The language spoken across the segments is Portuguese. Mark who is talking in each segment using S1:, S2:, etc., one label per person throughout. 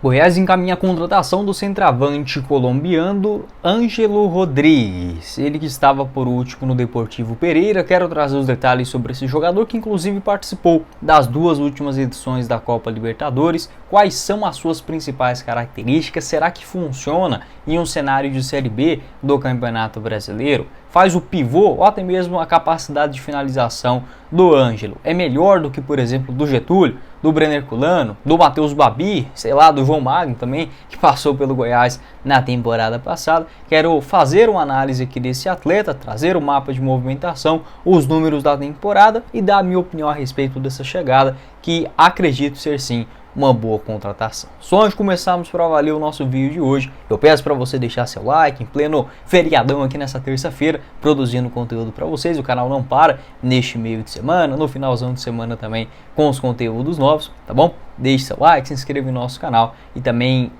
S1: Goiás encaminha a contratação do centroavante colombiano Ângelo Rodrigues, ele que estava por último no Deportivo Pereira. Quero trazer os detalhes sobre esse jogador que inclusive participou das duas últimas edições da Copa Libertadores. Quais são as suas principais características? Será que funciona em um cenário de Série B do Campeonato Brasileiro? Faz o pivô ou até mesmo a capacidade de finalização do Ângelo é melhor do que, por exemplo, do Getúlio, do Brenner Culano, do Matheus Babi, sei lá, do João Magno também, que passou pelo Goiás na temporada passada. Quero fazer uma análise aqui desse atleta, trazer o mapa de movimentação, os números da temporada e dar a minha opinião a respeito dessa chegada, que acredito ser sim uma boa contratação. Só antes de começarmos para avaliar o nosso vídeo de hoje, eu peço para você deixar seu like em pleno feriadão aqui nessa terça-feira, produzindo conteúdo para vocês. O canal não para neste meio de semana, no finalzão de semana também com os conteúdos novos, tá bom? Deixe seu like, se inscreva no nosso canal e também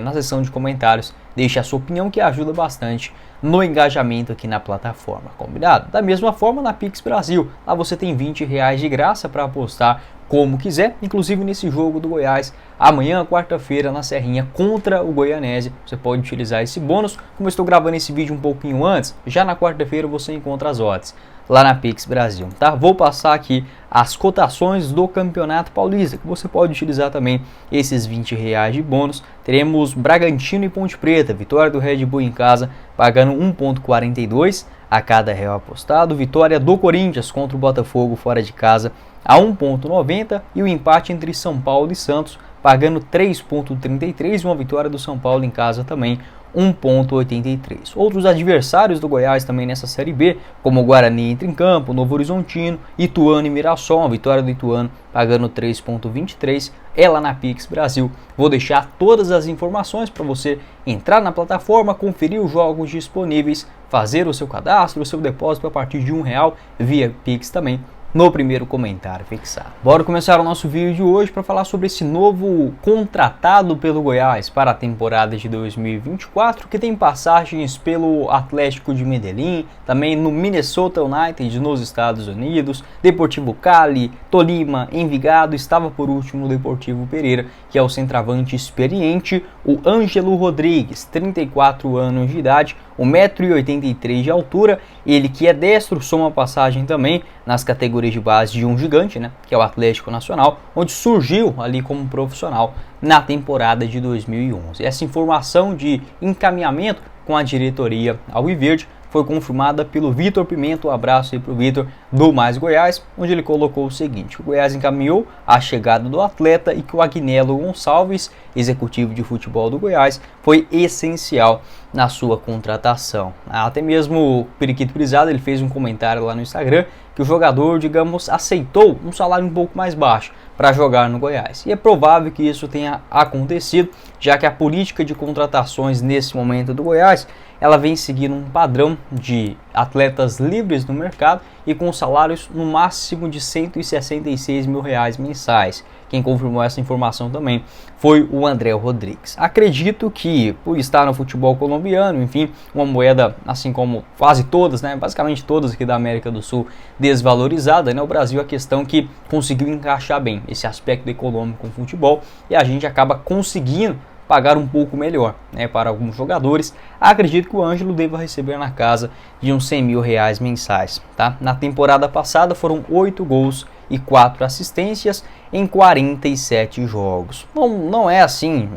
S1: na seção de comentários deixe a sua opinião, que ajuda bastante no engajamento aqui na plataforma, combinado? Da mesma forma na Pix Brasil, lá você tem R$20 de graça para apostar como quiser, inclusive nesse jogo do Goiás, amanhã, quarta-feira, na Serrinha, contra o Goianese. Você pode utilizar esse bônus. Como eu estou gravando esse vídeo um pouquinho antes, já na quarta-feira você encontra as odds lá na Pix Brasil, tá? Vou passar aqui as cotações do Campeonato Paulista, que você pode utilizar também esses R$20 de bônus. Teremos Bragantino e Ponte Preta, vitória do Red Bull em casa, pagando 1,42 a cada real apostado. Vitória do Corinthians contra o Botafogo fora de casa a 1,90 e o empate entre São Paulo e Santos, pagando 3,33, uma vitória do São Paulo em casa também 1,83. Outros adversários do Goiás também nessa Série B, como o Guarani entra em campo, Novo Horizontino, Ituano e Mirassol, a vitória do Ituano pagando 3,23, é lá na Pix Brasil. Vou deixar todas as informações para você entrar na plataforma, conferir os jogos disponíveis, fazer o seu cadastro, o seu depósito a partir de R$1 via Pix também, no primeiro comentário fixado. Bora começar o nosso vídeo de hoje para falar sobre esse novo contratado pelo Goiás para a temporada de 2024, que tem passagens pelo Atlético de Medellín, também no Minnesota United nos Estados Unidos, Deportivo Cali, Tolima, Envigado, estava por último no Deportivo Pereira, que é o centroavante experiente, o Ângelo Rodrigues, 34 anos de idade, 1,83 m de altura, ele que é destro, soma passagem também nas categorias de base de um gigante, né, que é o Atlético Nacional, onde surgiu ali como profissional na temporada de 2011. Essa informação de encaminhamento com a diretoria alviverde foi confirmada pelo Vitor Pimenta. Um abraço aí para o Vitor do Mais Goiás, onde ele colocou o seguinte: o Goiás encaminhou a chegada do atleta e que o Agnello Gonçalves, executivo de futebol do Goiás, foi essencial na sua contratação. Até mesmo o Periquito Brisado, ele fez um comentário lá no Instagram que o jogador, digamos, aceitou um salário um pouco mais baixo para jogar no Goiás. E é provável que isso tenha acontecido, já que a política de contratações nesse momento do Goiás, ela vem seguindo um padrão de atletas livres no mercado e com salários no máximo de R$166 mil mensais. Quem confirmou essa informação também foi o André Rodrigues. Acredito que, por estar no futebol colombiano, enfim, uma moeda, assim como quase todas, né, basicamente todas aqui da América do Sul, desvalorizada, né, o Brasil, a questão que conseguiu encaixar bem esse aspecto econômico com o futebol e a gente acaba conseguindo pagar um pouco melhor, né, para alguns jogadores. Acredito que o Ângelo deva receber na casa de uns R$100 mil mensais, tá? Na temporada passada foram 8 gols e 4 assistências em 47 jogos. Não é assim,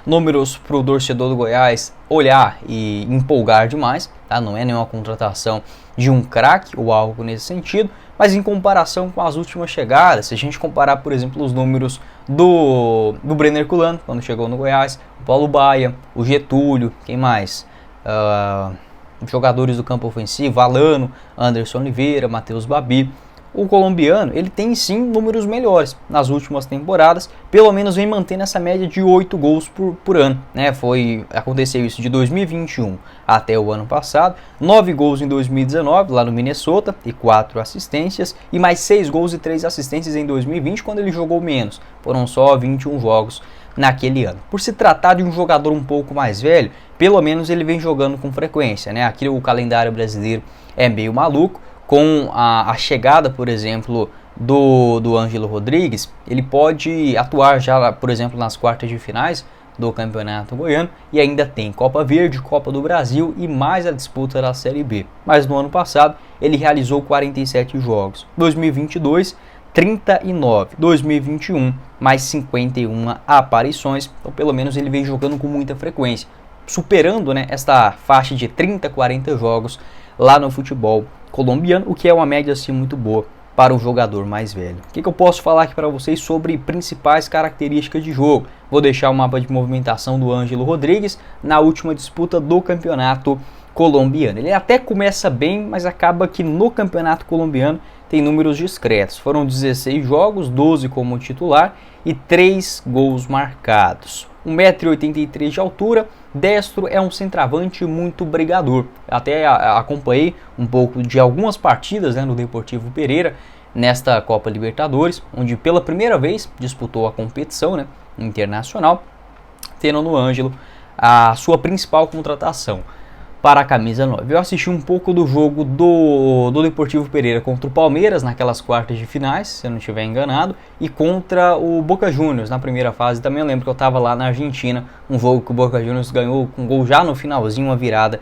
S1: números para o torcedor do Goiás olhar e empolgar demais, tá? Não é nenhuma contratação de um craque ou algo nesse sentido, mas em comparação com as últimas chegadas, se a gente comparar, por exemplo, os números do Brenner Culano, quando chegou no Goiás, o Paulo Baia, o Getúlio, quem mais? Jogadores do campo ofensivo, Alano, Anderson Oliveira, Matheus Babi. O colombiano, ele tem sim números melhores nas últimas temporadas, pelo menos vem mantendo essa média de 8 gols por ano, né? Aconteceu isso de 2021 até o ano passado, 9 gols em 2019 lá no Minnesota e 4 assistências, e mais 6 gols e 3 assistências em 2020, quando ele jogou menos, foram só 21 jogos naquele ano. Por se tratar de um jogador um pouco mais velho, pelo menos ele vem jogando com frequência, né? Aqui o calendário brasileiro é meio maluco, com a chegada, por exemplo, do Ângelo Rodrigues, ele pode atuar já, por exemplo, nas quartas de finais do Campeonato Goiano, e ainda tem Copa Verde, Copa do Brasil e mais a disputa da Série B. Mas no ano passado ele realizou 47 jogos. 2022, 39. 2021, mais 51 aparições. Então pelo menos ele vem jogando com muita frequência, superando, né, esta faixa de 30, 40 jogos lá no futebol colombiano, o que é uma média assim muito boa para um jogador mais velho. O que eu posso falar aqui para vocês sobre principais características de jogo? Vou deixar o mapa de movimentação do Ângelo Rodrigues na última disputa do campeonato colombiano. Ele até começa bem, mas acaba que no campeonato colombiano tem números discretos. Foram 16 jogos, 12 como titular e 3 gols marcados. 1,83 m de altura, destro, é um centroavante muito brigador. Até acompanhei um pouco de algumas partidas, né, no Deportivo Pereira nesta Copa Libertadores, onde pela primeira vez disputou a competição, né, internacional, tendo no Ângelo a sua principal contratação para a camisa 9. Eu assisti um pouco do jogo do Deportivo Pereira contra o Palmeiras naquelas quartas de finais, se eu não estiver enganado, e contra o Boca Juniors na primeira fase. Também eu lembro que eu estava lá na Argentina, um jogo que o Boca Juniors ganhou com um gol já no finalzinho, uma virada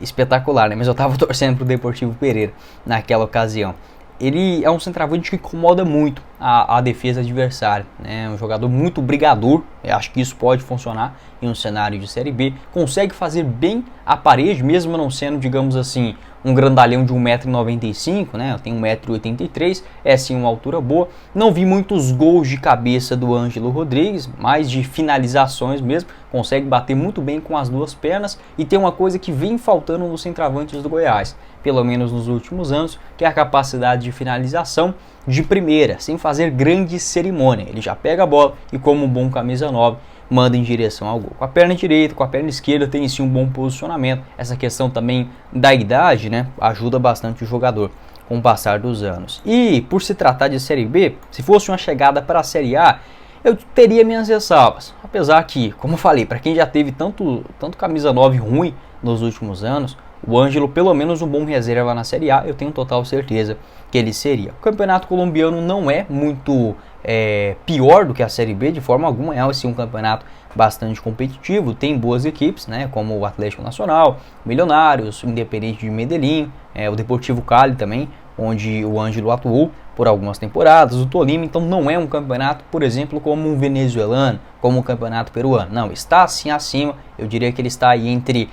S1: espetacular, né? Mas eu estava torcendo para o Deportivo Pereira naquela ocasião. Ele é um centroavante que incomoda muito a defesa adversária, né? Um jogador muito brigador. Eu acho que isso pode funcionar em um cenário de Série B. Consegue fazer bem a parede, mesmo não sendo, digamos assim, um grandalhão de 1,95 m, né? Tem 1,83 m, é sim uma altura boa. Não vi muitos gols de cabeça do Ângelo Rodrigues, mais de finalizações mesmo. Consegue bater muito bem com as duas pernas, e tem uma coisa que vem faltando nos centroavantes do Goiás, pelo menos nos últimos anos, que é a capacidade de finalização de primeira, sem fazer grande cerimônia. Ele já pega a bola e, como um bom camisa 9, manda em direção ao gol. Com a perna direita, com a perna esquerda, tem sim um bom posicionamento. Essa questão também da idade, né, ajuda bastante o jogador com o passar dos anos. E por se tratar de Série B, se fosse uma chegada para a Série A, eu teria minhas ressalvas. Apesar que, como eu falei, para quem já teve tanto camisa 9 ruim nos últimos anos, o Ângelo, pelo menos um bom reserva na Série A, eu tenho total certeza que ele seria. O campeonato colombiano não é muito pior do que a Série B, de forma alguma. É assim, um campeonato bastante competitivo, tem boas equipes, né, como o Atlético Nacional, Milionários, o Independiente de Medellín, o Deportivo Cali também, onde o Ângelo atuou por algumas temporadas, o Tolima. Então não é um campeonato, por exemplo, como um venezuelano, como um campeonato peruano. Não, está assim acima. Eu diria que ele está aí entre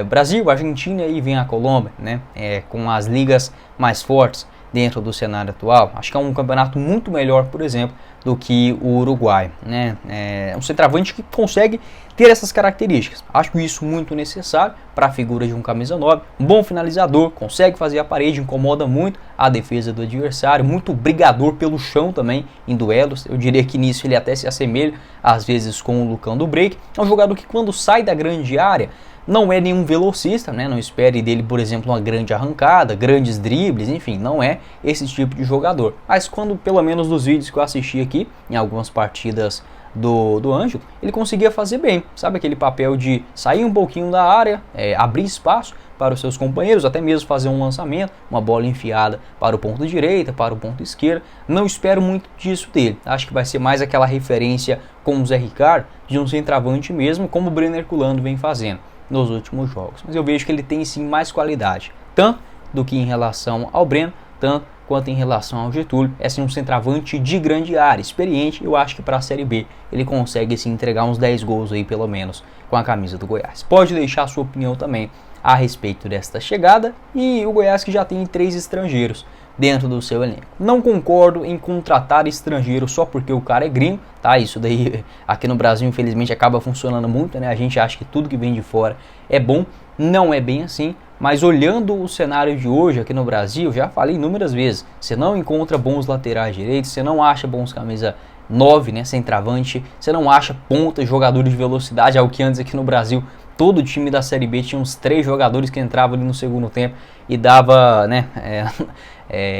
S1: Brasil, Argentina e vem a Colômbia, né, com as ligas mais fortes dentro do cenário atual. Acho que é um campeonato muito melhor, por exemplo, do que o Uruguai, né? É um centroavante que consegue ter essas características. Acho isso muito necessário para a figura de um camisa 9. Um bom finalizador, consegue fazer a parede, incomoda muito a defesa do adversário, muito brigador pelo chão também em duelos. Eu diria que nisso ele até se assemelha às vezes com o Lucão do Break. É um jogador que, quando sai da grande área, não é nenhum velocista, né? Não espere dele, por exemplo, uma grande arrancada, grandes dribles, enfim, não é esse tipo de jogador. Mas quando, pelo menos nos vídeos que eu assisti aqui, em algumas partidas do Ângelo, ele conseguia fazer bem, sabe, aquele papel de sair um pouquinho da área, abrir espaço para os seus companheiros, até mesmo fazer um lançamento, uma bola enfiada para o ponto direita, para o ponto esquerdo. Não espero muito disso dele. Acho que vai ser mais aquela referência com o Zé Ricardo, de um centroavante mesmo, como o Brenner Culando vem fazendo nos últimos jogos. Mas eu vejo que ele tem sim mais qualidade, tanto do que em relação ao Breno, tanto quanto em relação ao Getúlio. É sim um centroavante de grande área, experiente. Eu acho que para a Série B ele consegue sim entregar uns 10 gols aí, pelo menos, com a camisa do Goiás. Pode deixar a sua opinião também a respeito desta chegada, e o Goiás, que já tem 3 estrangeiros dentro do seu elenco. Não concordo em contratar estrangeiro só porque o cara é gringo, tá? Isso daí aqui no Brasil, infelizmente, acaba funcionando muito, né? A gente acha que tudo que vem de fora é bom. Não é bem assim, mas olhando o cenário de hoje aqui no Brasil, já falei inúmeras vezes, você não encontra bons laterais direitos, você não acha bons camisa 9, né, centroavante, você não acha ponta, jogadores de velocidade, algo que antes aqui no Brasil todo time da Série B tinha uns 3 jogadores que entravam ali no segundo tempo e dava, né,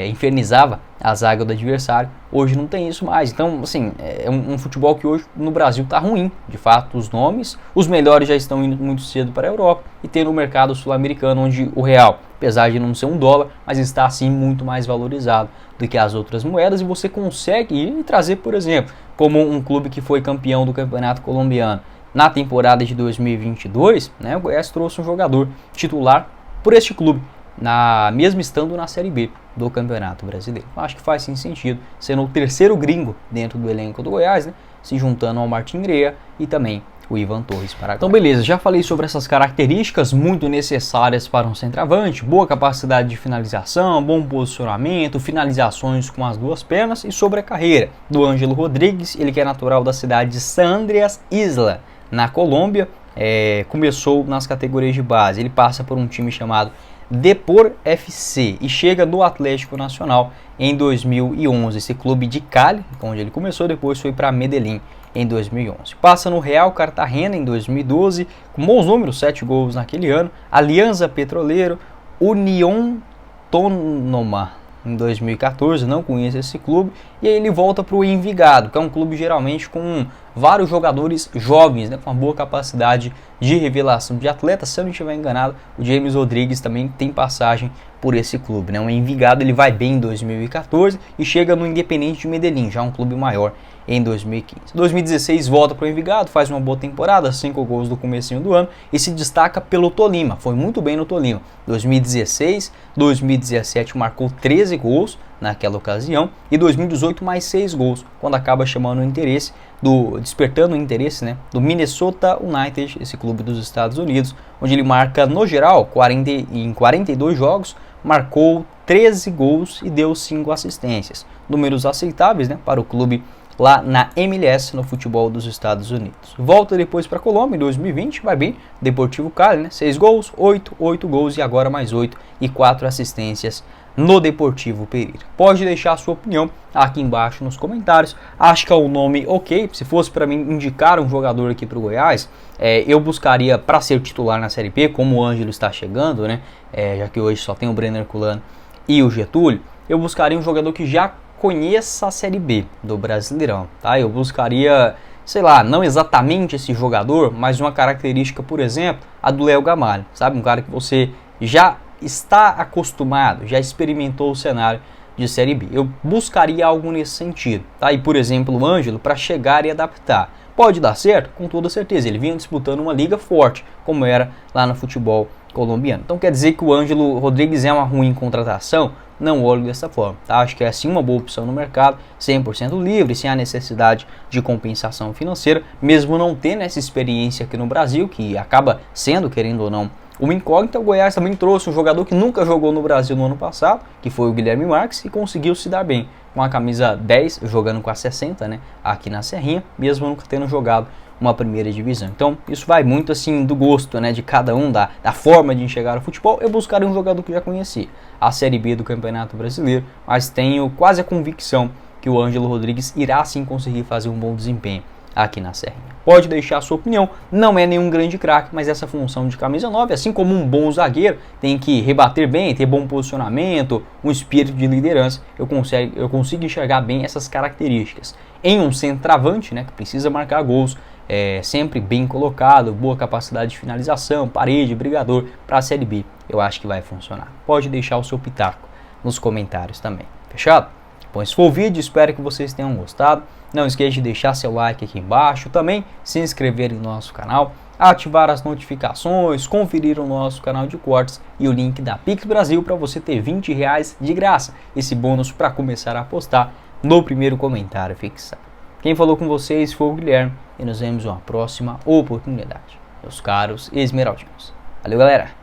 S1: infernizava a zaga do adversário. Hoje não tem isso mais. Então, assim, é um futebol que hoje no Brasil está ruim. De fato, os nomes, os melhores já estão indo muito cedo para a Europa e tem no mercado sul-americano, onde o real, apesar de não ser $1, mas está assim muito mais valorizado do que as outras moedas, e você consegue ir trazer, por exemplo, como um clube que foi campeão do Campeonato Colombiano na temporada de 2022, né, o Goiás trouxe um jogador titular por este clube, mesmo estando na Série B do Campeonato Brasileiro. Acho que faz sim sentido, sendo o terceiro gringo dentro do elenco do Goiás, né, se juntando ao Martin Greia e também o Ivan Torres Paraguai. Então beleza, já falei sobre essas características muito necessárias para um centroavante: boa capacidade de finalização, bom posicionamento, finalizações com as duas pernas, e sobre a carreira do Ângelo Rodrigues, ele que é natural da cidade de San Andreas Isla, na Colômbia, começou nas categorias de base, ele passa por um time chamado Depor FC e chega do Atlético Nacional em 2011, esse clube de Cali, onde ele começou, depois foi para Medellín em 2011. Passa no Real Cartagena em 2012, com bons números, 7 gols naquele ano, Alianza Petroleiro, Unión Autónoma em 2014, não conheço esse clube, e aí ele volta para o Envigado, que é um clube geralmente com vários jogadores jovens, né, com uma boa capacidade de revelação de atletas. Se eu não estiver enganado, o James Rodrigues também tem passagem por esse clube, né? O Envigado ele vai bem em 2014 e chega no Independiente de Medellín, já um clube maior, em 2015. 2016 volta para o Envigado, faz uma boa temporada, 5 gols do comecinho do ano e se destaca pelo Tolima, foi muito bem no Tolima. 2016, 2017 marcou 13 gols naquela ocasião e 2018 mais 6 gols, quando acaba chamando o interesse despertando o interesse, né, do Minnesota United, esse clube dos Estados Unidos, onde ele marca no geral em 42 jogos, marcou 13 gols e deu 5 assistências. Números aceitáveis, né, para o clube lá na MLS, no futebol dos Estados Unidos. Volta depois para a Colômbia em 2020, vai bem, Deportivo Cali, né? 6 gols, 8 gols e agora mais 8 e 4 assistências no Deportivo Pereira. Pode deixar a sua opinião aqui embaixo nos comentários. Acho que é um nome ok. Se fosse para mim indicar um jogador aqui para o Goiás, eu buscaria para ser titular na Série B, como o Ângelo está chegando, né? Já que hoje só tem o Brenner Culano e o Getúlio, eu buscaria um jogador que já conheça a Série B do Brasileirão, tá? Eu buscaria, sei lá, não exatamente esse jogador, mas uma característica, por exemplo, a do Léo Gamalho, sabe? Um cara que você já está acostumado, já experimentou o cenário de Série B. Eu buscaria algo nesse sentido, tá? E, por exemplo, o Ângelo, para chegar e adaptar. Pode dar certo? Com toda certeza. Ele vinha disputando uma liga forte, como era lá no futebol colombiano. Então quer dizer que o Ângelo Rodrigues é uma ruim contratação? Não olho dessa forma, tá? Acho que é sim uma boa opção no mercado, 100% livre, sem a necessidade de compensação financeira, mesmo não tendo essa experiência aqui no Brasil, que acaba sendo, querendo ou não, uma incógnita. O Goiás também trouxe um jogador que nunca jogou no Brasil no ano passado, que foi o Guilherme Marques, e conseguiu se dar bem com a camisa 10, jogando com a 60, né, aqui na Serrinha, mesmo nunca tendo jogado uma primeira divisão. Então isso vai muito assim do gosto, né, de cada um, da forma de enxergar o futebol. Eu buscaria um jogador que já conhecia a Série B do Campeonato Brasileiro, mas tenho quase a convicção que o Ângelo Rodrigues irá sim conseguir fazer um bom desempenho aqui na Serrinha. Pode deixar a sua opinião, não é nenhum grande craque, mas essa função de camisa 9, assim como um bom zagueiro, tem que rebater bem, ter bom posicionamento, um espírito de liderança. Eu consigo enxergar bem essas características. Em um centroavante, né, que precisa marcar gols, sempre bem colocado, boa capacidade de finalização, parede, brigador, para a Série B, eu acho que vai funcionar. Pode deixar o seu pitaco nos comentários também. Fechado? Bom, esse foi o vídeo, espero que vocês tenham gostado. Não esqueça de deixar seu like aqui embaixo, também se inscrever no nosso canal, ativar as notificações, conferir o nosso canal de cortes e o link da Pix Brasil para você ter R$20 de graça. Esse bônus para começar a postar no primeiro comentário fixado. Quem falou com vocês foi o Guilherme e nos vemos em uma próxima oportunidade, meus caros esmeraldinos. Valeu, galera!